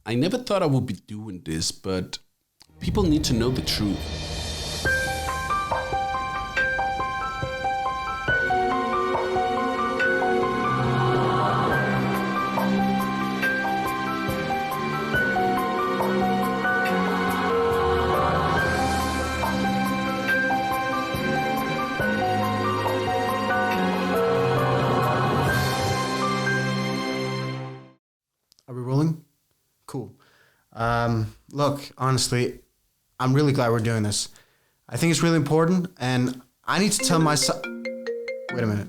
I never thought I would be doing this, but people need to know the truth. Are we rolling? Cool. Look, honestly, I'm really glad we're doing this. I think it's really important, and I need to tell myself... Wait a minute.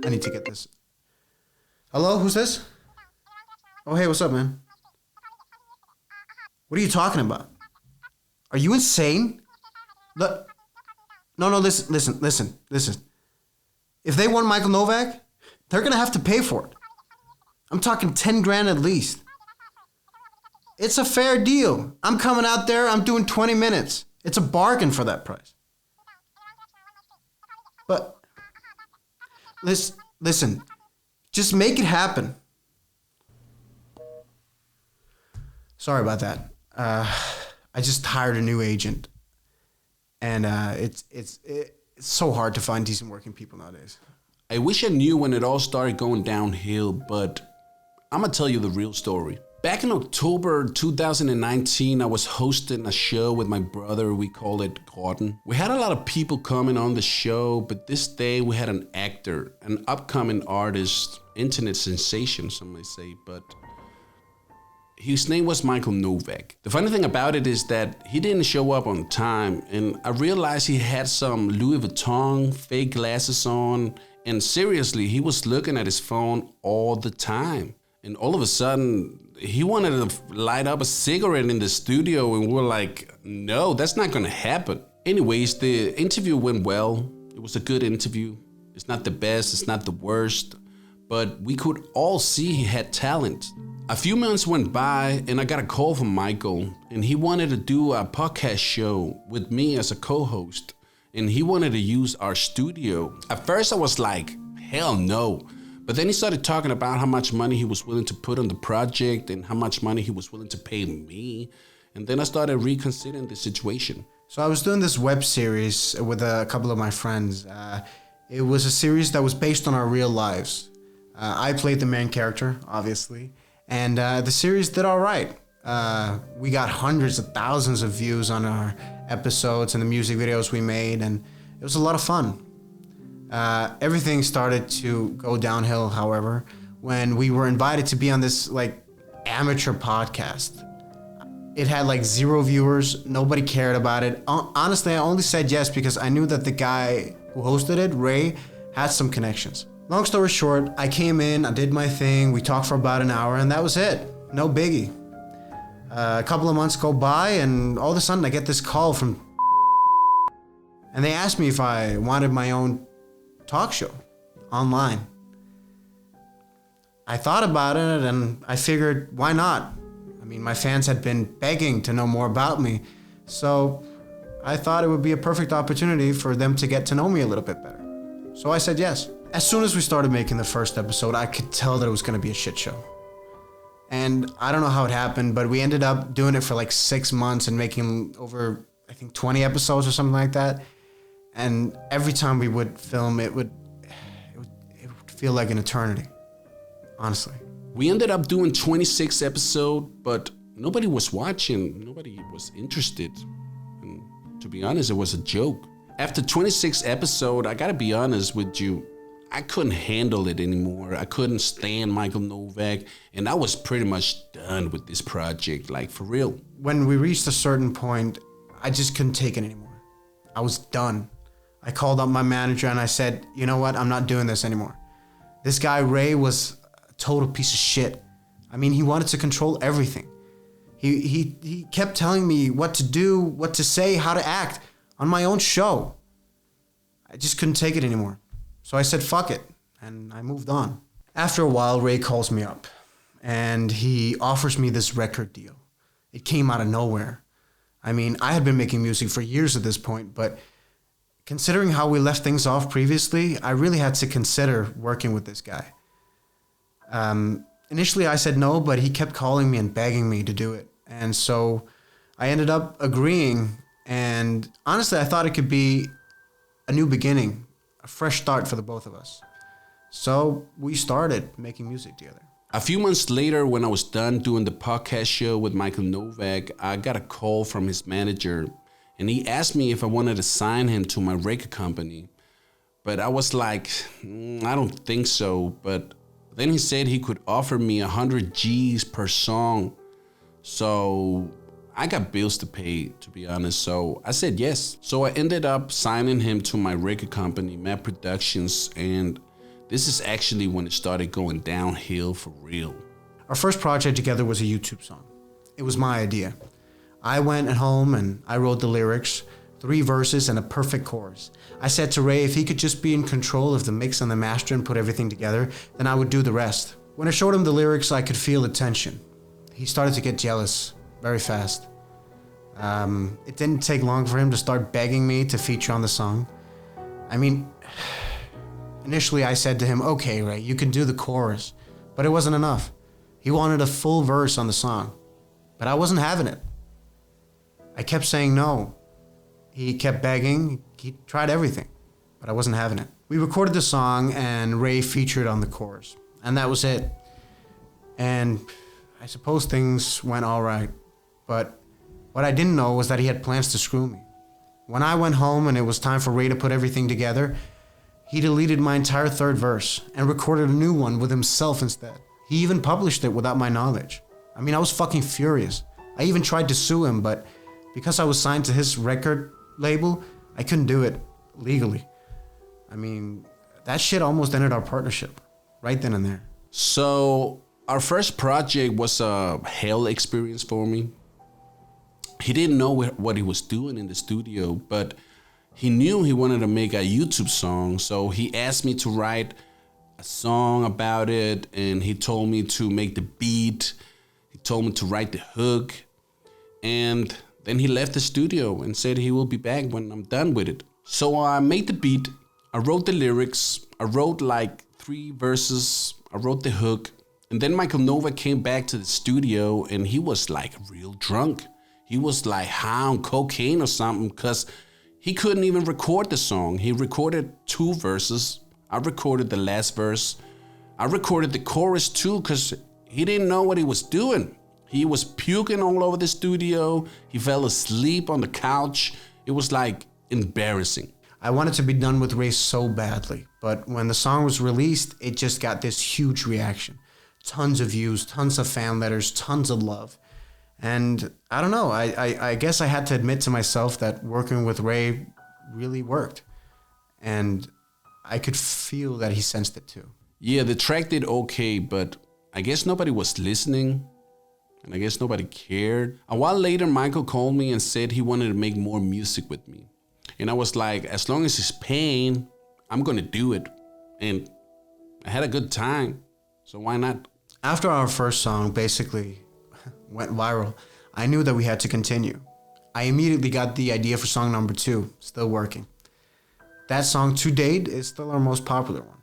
I need to get this. Hello, who's this? Oh, hey, what's up, man? What are you talking about? Are you insane? Look, no, listen. If they want Michael Novak, they're gonna have to pay for it. I'm talking 10 grand at least. It's a fair deal. I'm coming out there, I'm doing 20 minutes. It's a bargain for that price. But, listen, just make it happen. Sorry about that. I just hired a new agent. And it's so hard to find decent working people nowadays. I wish I knew when it all started going downhill, but I'm gonna tell you the real story. Back in October 2019, I was hosting a show with my brother. We called it Grotten. We had a lot of people coming on the show, but this day we had an actor, an upcoming artist, internet sensation, some may say, but his name was Michael Novak. The funny thing about it is that he didn't show up on time, and I realized he had some Louis Vuitton fake glasses on, and seriously, he was looking at his phone all the time. And all of a sudden, he wanted to light up a cigarette in the studio, and we were like, no, that's not gonna happen. Anyways, the interview went well. It was a good interview. It's not the best, it's not the worst, but we could all see he had talent. A few months went by, and I got a call from Michael, and he wanted to do a podcast show with me as a co-host, and he wanted to use our studio. At first I was like, hell no. But then he started talking about how much money he was willing to put on the project and how much money he was willing to pay me. And then I started reconsidering the situation. So I was doing this web series with a couple of my friends. It was a series that was based on our real lives. I played the main character, obviously. And the series did all right. We got hundreds of thousands of views on our episodes and the music videos we made. And it was a lot of fun. Everything started to go downhill, however, when we were invited to be on this amateur podcast. It had 0 viewers, nobody cared about it. Honestly, I only said yes because I knew that the guy who hosted it, Ray, had some connections. Long story short, I came in, I did my thing, we talked for about an hour, and that was it. No biggie. A couple of months go by, and all of a sudden I get this call from and they asked me if I wanted my own talk show online. I thought about it and I figured, why not? I mean, my fans had been begging to know more about me, so I thought it would be a perfect opportunity for them to get to know me a little bit better. So I said yes. As soon as we started making the first episode, I could tell that it was going to be a shit show. And I don't know how it happened, but we ended up doing it for 6 months and making over, I think, 20 episodes or something like that. And every time we would film, it would feel like an eternity, honestly. We ended up doing 26 episodes, but nobody was watching. Nobody was interested. And to be honest, it was a joke. After 26 episodes, I gotta be honest with you, I couldn't handle it anymore. I couldn't stand Michael Novak, and I was pretty much done with this project, for real. When we reached a certain point, I just couldn't take it anymore. I was done. I called up my manager and I said, you know what, I'm not doing this anymore. This guy, Ray, was a total piece of shit. I mean, he wanted to control everything. He kept telling me what to do, what to say, how to act on my own show. I just couldn't take it anymore. So I said, fuck it, and I moved on. After a while, Ray calls me up, and he offers me this record deal. It came out of nowhere. I mean, I had been making music for years at this point, but considering how we left things off previously, I really had to consider working with this guy. Initially, I said no, but he kept calling me and begging me to do it. And so I ended up agreeing. And honestly, I thought it could be a new beginning, a fresh start for the both of us. So we started making music together. A few months later, when I was done doing the podcast show with Michael Novak, I got a call from his manager, and he asked me if I wanted to sign him to my record company. But I was like, I don't think so. But then he said he could offer me 100 G's per song. So I got bills to pay, to be honest. So I said yes. So I ended up signing him to my record company, Map Productions, and this is actually when it started going downhill for real. Our first project together was a YouTube song. It was my idea. I went at home and I wrote the lyrics, 3 verses and a perfect chorus. I said to Ray if he could just be in control of the mix and the master and put everything together, then I would do the rest. When I showed him the lyrics, I could feel the tension. He started to get jealous very fast. It didn't take long for him to start begging me to feature on the song. I mean, initially I said to him, okay, Ray, you can do the chorus, but it wasn't enough. He wanted a full verse on the song, but I wasn't having it. I kept saying no. He kept begging, he tried everything, but I wasn't having it. We recorded the song and Ray featured on the chorus, and that was it. And I suppose things went all right, but what I didn't know was that he had plans to screw me. When I went home and it was time for Ray to put everything together, he deleted my entire 3rd verse and recorded a new one with himself instead. He even published it without my knowledge. I mean, I was fucking furious. I even tried to sue him, but because I was signed to his record label, I couldn't do it legally. I mean, that shit almost ended our partnership right then and there. So our first project was a hell experience for me. He didn't know what he was doing in the studio, but he knew he wanted to make a YouTube song, so he asked me to write a song about it, and he told me to make the beat. He told me to write the hook, and then he left the studio and said he will be back when I'm done with it. So I made the beat, I wrote the lyrics, I wrote like 3 verses, I wrote the hook, and then Michael Novak came back to the studio, and he was like real drunk. He was like high on cocaine or something, because he couldn't even record the song. He recorded 2 verses. I recorded the last verse. I recorded the chorus too, because he didn't know what he was doing. He was puking all over the studio. He fell asleep on the couch. It was like embarrassing. I wanted to be done with Ray so badly, but when the song was released, it just got this huge reaction. Tons of views, tons of fan letters, tons of love. And I don't know, I guess I had to admit to myself that working with Ray really worked. And I could feel that he sensed it too. Yeah, the track did okay, but I guess nobody was listening. And I guess nobody cared. A while later, Michael called me and said he wanted to make more music with me. And I was like, as long as he's paying, I'm gonna do it. And I had a good time, so why not? After our first song basically went viral, I knew that we had to continue. I immediately got the idea for song number 2, still working. That song to date is still our most popular one.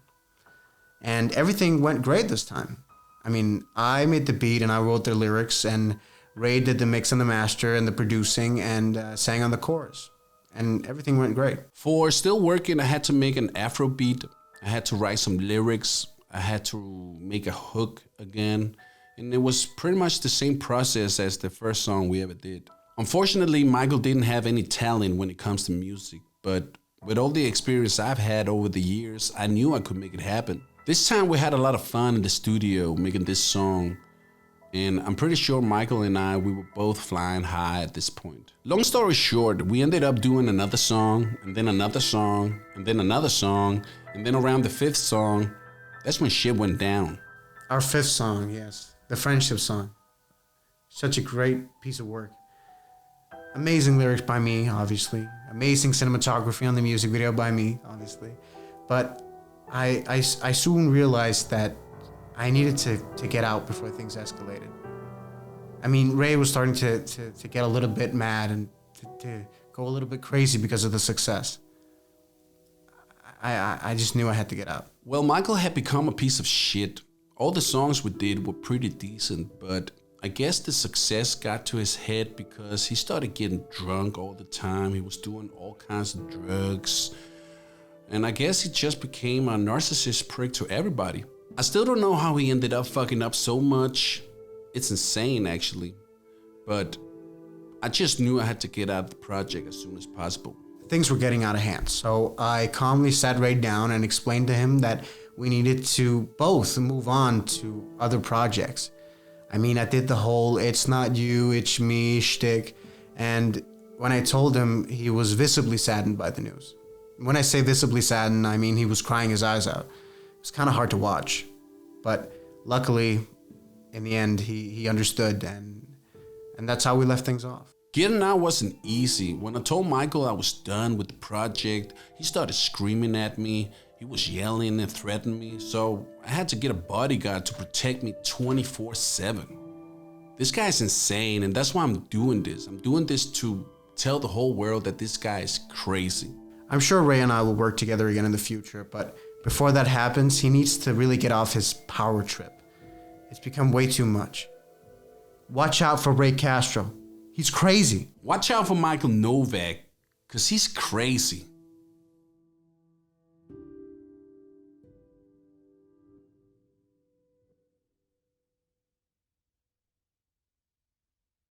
And everything went great this time. I mean, I made the beat and I wrote the lyrics, and Ray did the mix and the master and the producing and sang on the chorus. And everything went great. For Still Working, I had to make an Afro beat. I had to write some lyrics. I had to make a hook again. And it was pretty much the same process as the first song we ever did. Unfortunately, Michael didn't have any talent when it comes to music, but with all the experience I've had over the years, I knew I could make it happen. This time we had a lot of fun in the studio making this song, and I'm pretty sure Michael and we were both flying high at this point. Long story short, we ended up doing another song, and then another song, and then another song, and then around the 5th song, that's when shit went down. Our 5th song, yes, the friendship song. Such a great piece of work. Amazing lyrics by me, obviously. Amazing cinematography on the music video by me, obviously. But I soon realized that I needed to get out before things escalated. I mean, Ray was starting to get a little bit mad and to go a little bit crazy because of the success. I just knew I had to get out. Well, Michael had become a piece of shit. All the songs we did were pretty decent, but I guess the success got to his head because he started getting drunk all the time. He was doing all kinds of drugs. And I guess he just became a narcissist prick to everybody. I still don't know how he ended up fucking up so much. It's insane, actually. But I just knew I had to get out of the project as soon as possible. Things were getting out of hand, so I calmly sat Ray down and explained to him that we needed to both move on to other projects. I mean, I did the whole "it's not you, it's me" shtick, and when I told him, he was visibly saddened by the news. When I say visibly saddened, I mean he was crying his eyes out. It was kind of hard to watch, but luckily, in the end, he understood, and that's how we left things off. Getting out wasn't easy. When I told Michael I was done with the project, he started screaming at me. He was yelling and threatening me, so I had to get a bodyguard to protect me 24/7. This guy's insane, and that's why I'm doing this. I'm doing this to tell the whole world that this guy is crazy. I'm sure Ray and I will work together again in the future, but before that happens, he needs to really get off his power trip. It's become way too much. Watch out for Ray Castro. He's crazy. Watch out for Michael Novak, because he's crazy.